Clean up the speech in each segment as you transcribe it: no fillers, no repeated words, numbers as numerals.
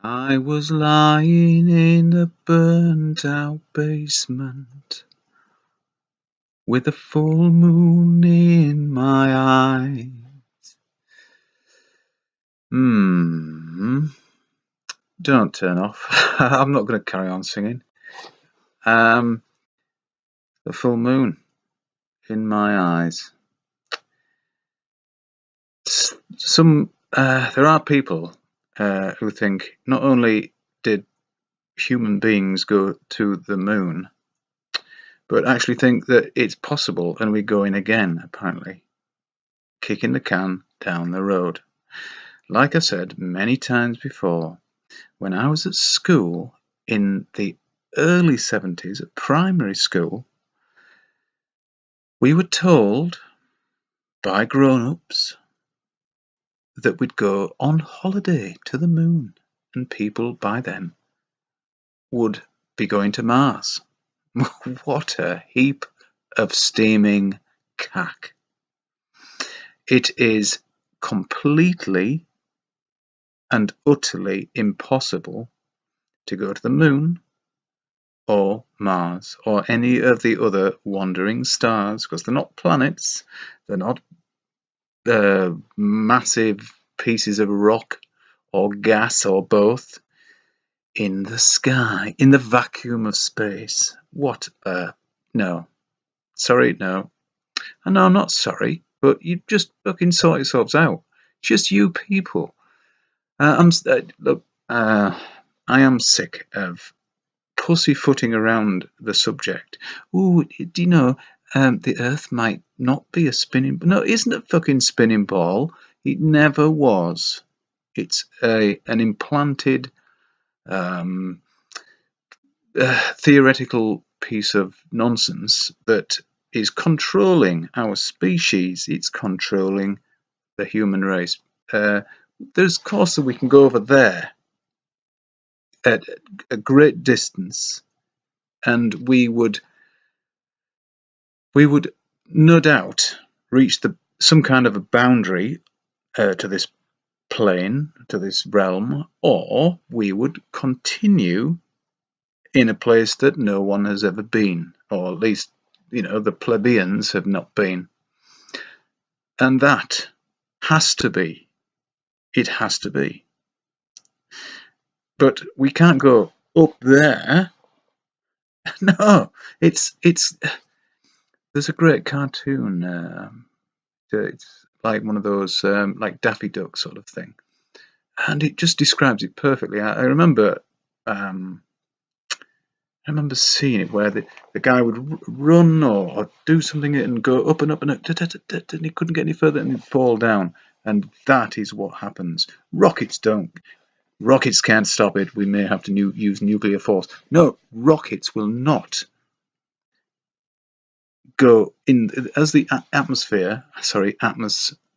I was lying in a burnt-out basement with a full moon in my eye. Don't turn off. I'm not going to carry on singing. The full moon in my eyes. There are people who think not only did human beings go to the moon, but actually think that it's possible and we're going again, apparently. Kicking the can down the road. Like I said many times before, when I was at school in the early 70s at primary school, we were told by grown-ups that we'd go on holiday to the moon, and people by then would be going to Mars. What a heap of steaming cack. It is completely and utterly impossible to go to the moon or Mars or any of the other wandering stars, because they're not planets, they're not massive pieces of rock or gas or both in the sky, in the vacuum of space. No. Sorry, no. And no, I'm not sorry, but you just fucking sort yourselves out. Just you people. Look, I am sick of pussyfooting around the subject. Ooh, do you know, the Earth might not be a spinning... No, it isn't a fucking spinning ball. It never was. It's an implanted theoretical piece of nonsense that is controlling our species. It's controlling the human race. There's, of course, that we can go over there at a great distance, and we would no doubt reach some kind of a boundary to this plane, to this realm, or we would continue in a place that no one has ever been, or at least, the plebeians have not been. And that has to be. It has to be. But we can't go up there. No, it's. There's a great cartoon. It's like one of those like Daffy Duck sort of thing, and it just describes it perfectly. I remember seeing it where the guy would run or do something and go up and up and up, and he couldn't get any further and he'd fall down. And that is what happens. Rockets can't stop it. We may have to use nuclear force. No, rockets will not go in as the atmos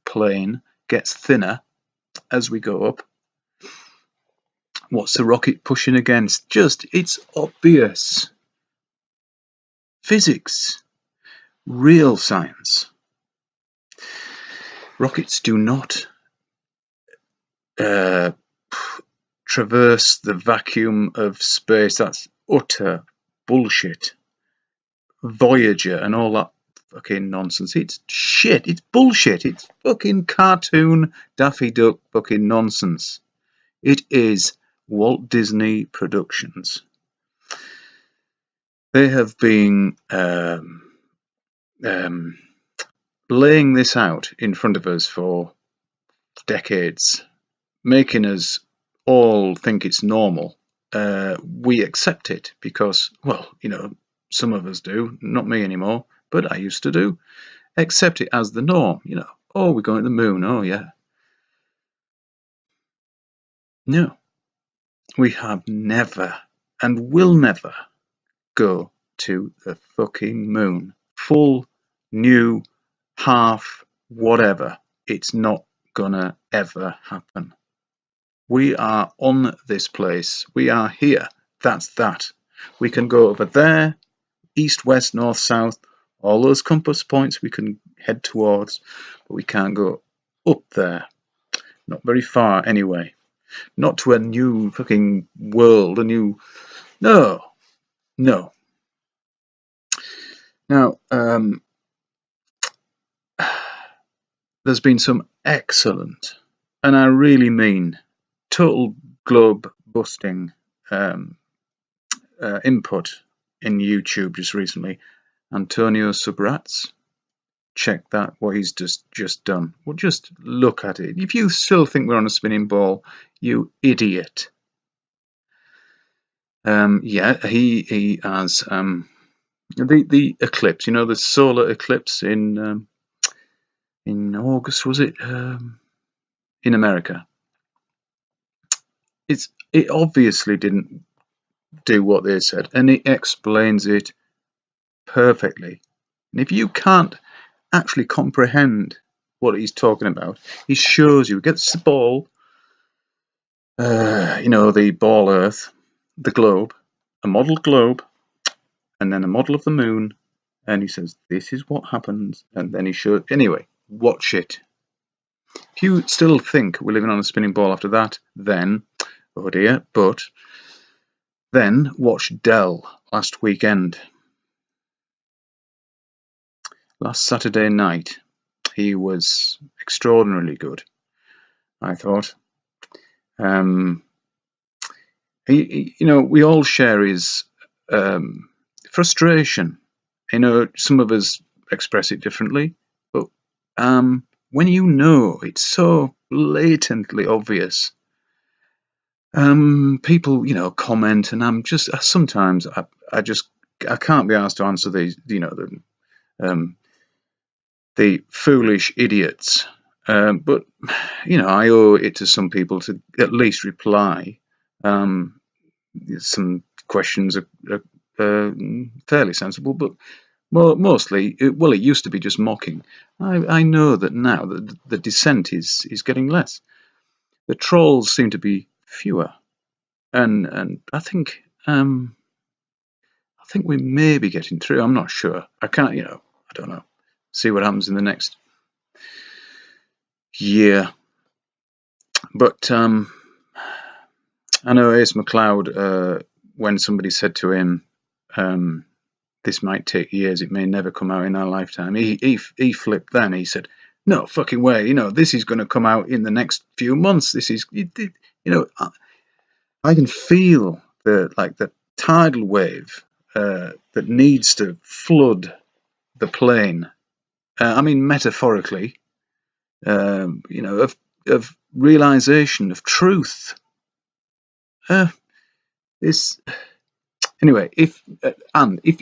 plane gets thinner as we go up. What's the rocket pushing against? It's obvious. Physics. Real science. Rockets do not traverse the vacuum of space. That's utter bullshit. Voyager and all that fucking nonsense. It's shit. It's bullshit. It's fucking cartoon Daffy Duck fucking nonsense. It is Walt Disney Productions. They have been laying this out in front of us for decades, making us all think it's normal. We accept it because, well, some of us do, not me anymore, but I used to do. Accept it as the norm, Oh, we're going to the moon, oh yeah. No, we have never and will never go to the fucking moon. Full, new, half, whatever. It's not gonna ever happen. We are on this place. We are here. That's that. We can go over there, east, west, north, south, all those compass points we can head towards, but we can't go up there. Not very far anyway. not to a new fucking world, no. Now, there's been some excellent, and I really mean total globe busting input in YouTube just recently. Antonio Subratz, check that, what he's just done. Well, just look at it. If you still think we're on a spinning ball, you idiot. Yeah, he has the eclipse. You know, the solar eclipse in August, was it? In America. It obviously didn't do what they said, and it explains it perfectly. And if you can't actually comprehend what he's talking about, he shows you. He gets the ball, the ball Earth, the globe, a model globe, and then a model of the moon, and he says, this is what happens, and then he shows. Anyway, watch it. If you still think we're living on a spinning ball after that, then, oh dear, but then watch Dell last weekend. Last Saturday night, he was extraordinarily good, I thought. We all share his frustration. Some of us express it differently, but when it's so blatantly obvious, people, comment, and I'm just sometimes I can't be asked to answer these, the foolish idiots. But I owe it to some people to at least reply. Some questions are fairly sensible, but mostly, it used to be just mocking. I know that now that the dissent is getting less. The trolls seem to be fewer, and I think we may be getting through. I'm not sure. I can't, I don't know. See what happens in the next year. But I know Ace McLeod, when somebody said to him, this might take years, it may never come out in our lifetime, he flipped then. He said, no fucking way, this is going to come out in the next few months. This is, I can feel the tidal wave that needs to flood the plane. I mean, metaphorically, of realization of truth. Anyway, if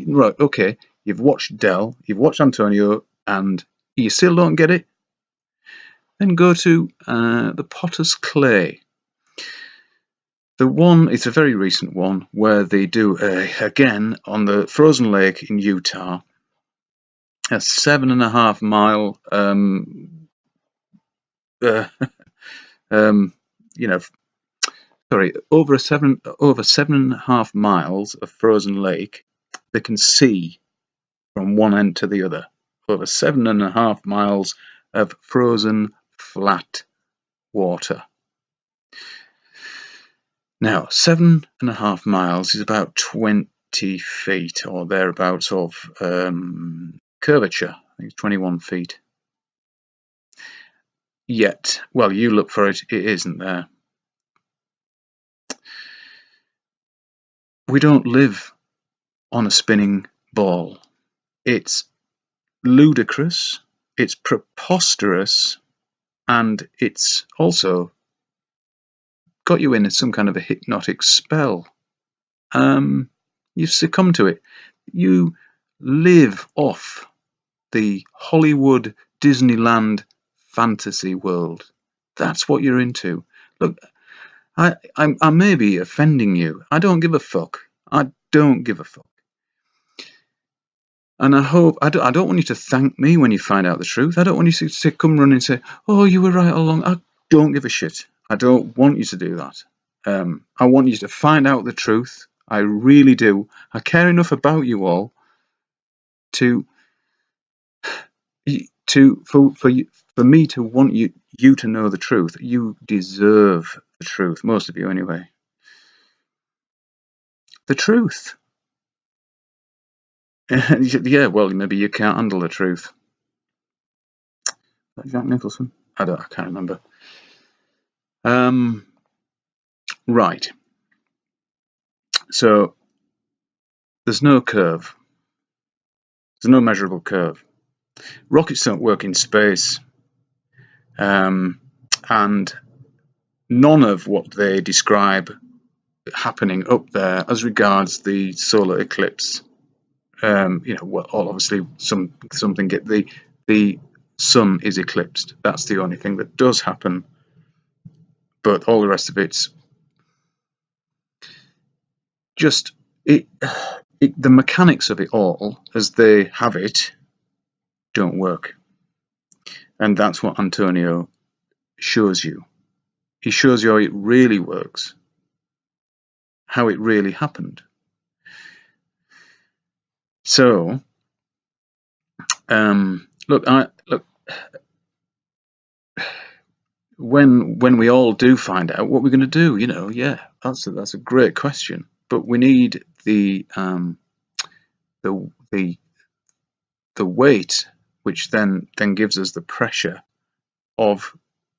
right, okay, you've watched Dell, you've watched Antonio, and you still don't get it, then go to the Potter's Clay. It's a very recent one where they do again on the frozen lake in Utah, a 7.5 mile over 7.5 miles of frozen lake they can see from one end to the other. Over 7.5 miles of frozen flat water. Now, 7.5 miles is about 20 feet or thereabouts of curvature. I think it's 21 feet. Yet, well, you look for it, it isn't there. We don't live on a spinning ball. It's ludicrous, it's preposterous, and it's also got you in some kind of a hypnotic spell. You've succumbed to it. You live off the Hollywood Disneyland fantasy world. That's what you're into. Look, I may be offending you. I don't give a fuck. I don't give a fuck. And I hope I don't want you to thank me when you find out the truth. I don't want you to come running and say, "Oh, you were right all along." I don't give a shit. I don't want you to do that. I want you to find out the truth. I really do. I care enough about you all to. for me to want you to know the truth, you deserve the truth. Most of you, anyway. The truth. Yeah, well, maybe you can't handle the truth. Jack Nicholson? I can't remember. Right. So there's no curve. There's no measurable curve. Rockets don't work in space, and none of what they describe happening up there as regards the solar eclipse. Well, obviously something get the sun is eclipsed. That's the only thing that does happen, but all the rest of it's just the mechanics of it all, as they have it, don't work. And that's what Antonio shows you. He shows you how it really works, how it really happened. So, look, when we all do find out, what we're going to do, yeah, that's a great question. But we need the weight, which then gives us the pressure of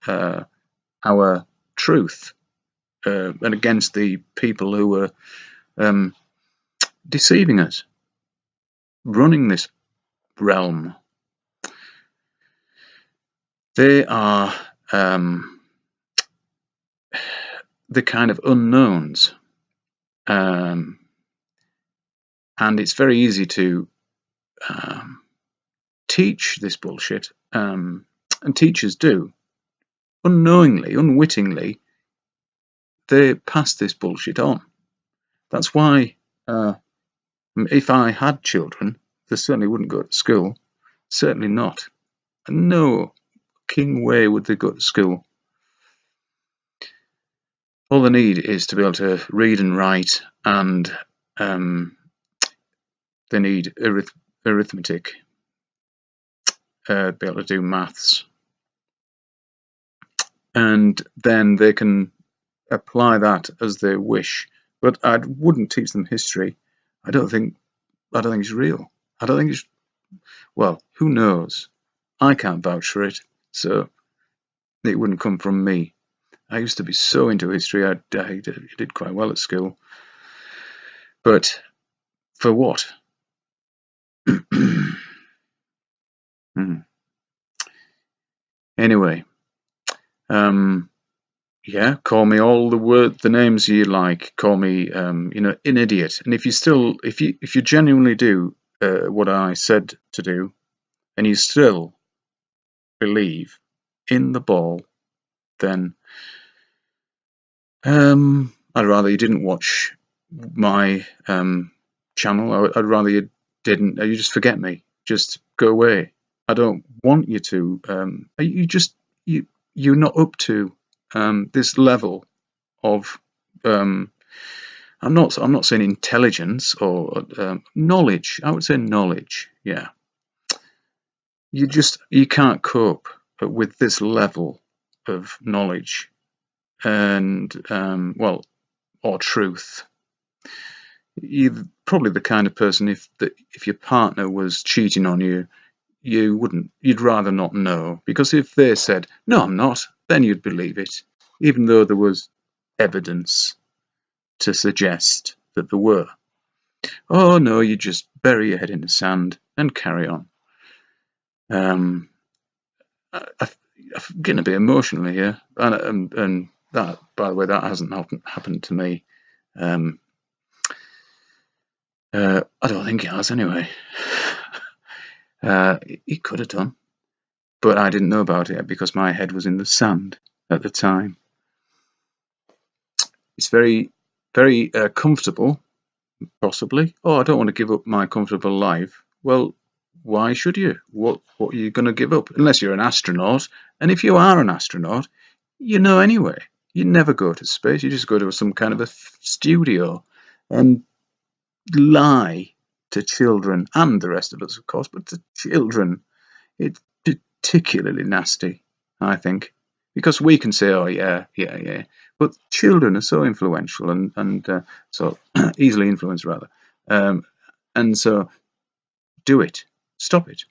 our truth, and against the people who are deceiving us, running this realm. They are the kind of unknowns, and it's very easy to teach this bullshit, and teachers do. Unknowingly, unwittingly, they pass this bullshit on. That's why if I had children, they certainly wouldn't go to school. Certainly not. No king way would they go to school. All they need is to be able to read and write, and they need arithmetic, be able to do maths, and then they can apply that as they wish. But I wouldn't teach them history. I don't think it's real. I don't think it's, well, who knows? I can't vouch for it, so it wouldn't come from me. I used to be so into history. I did quite well at school, but for what? Anyway, yeah, call me all the names you like. Call me, an idiot. And if you genuinely do what I said to do, and you still believe in the ball, then I'd rather you didn't watch my channel. I'd rather you didn't. You just forget me. Just go away. I don't want you to. You're not up to this level of. I'm not saying intelligence or knowledge. I would say knowledge. Yeah. You can't cope with this level of knowledge and or truth. You're probably the kind of person, if your partner was cheating on you, you'd rather not know, because if they said, "No, I'm not," then you'd believe it, even though there was evidence to suggest that there were. Oh no, you just bury your head in the sand and carry on. I'm getting a bit emotional here, and that, by the way, that hasn't happened to me. I don't think it has, anyway. It could have done, but I didn't know about it because my head was in the sand at the time. It's very, very comfortable, possibly. Oh, I don't want to give up my comfortable life. Well, why should you? What are you going to give up? Unless you're an astronaut. And if you are an astronaut, anyway, you never go to space. You just go to some kind of a studio and lie to children and the rest of us, of course, but to children, it particularly nasty, I think, because we can say, "Oh yeah, yeah, yeah," but children are so influential and so easily influenced rather, and so do it, stop it.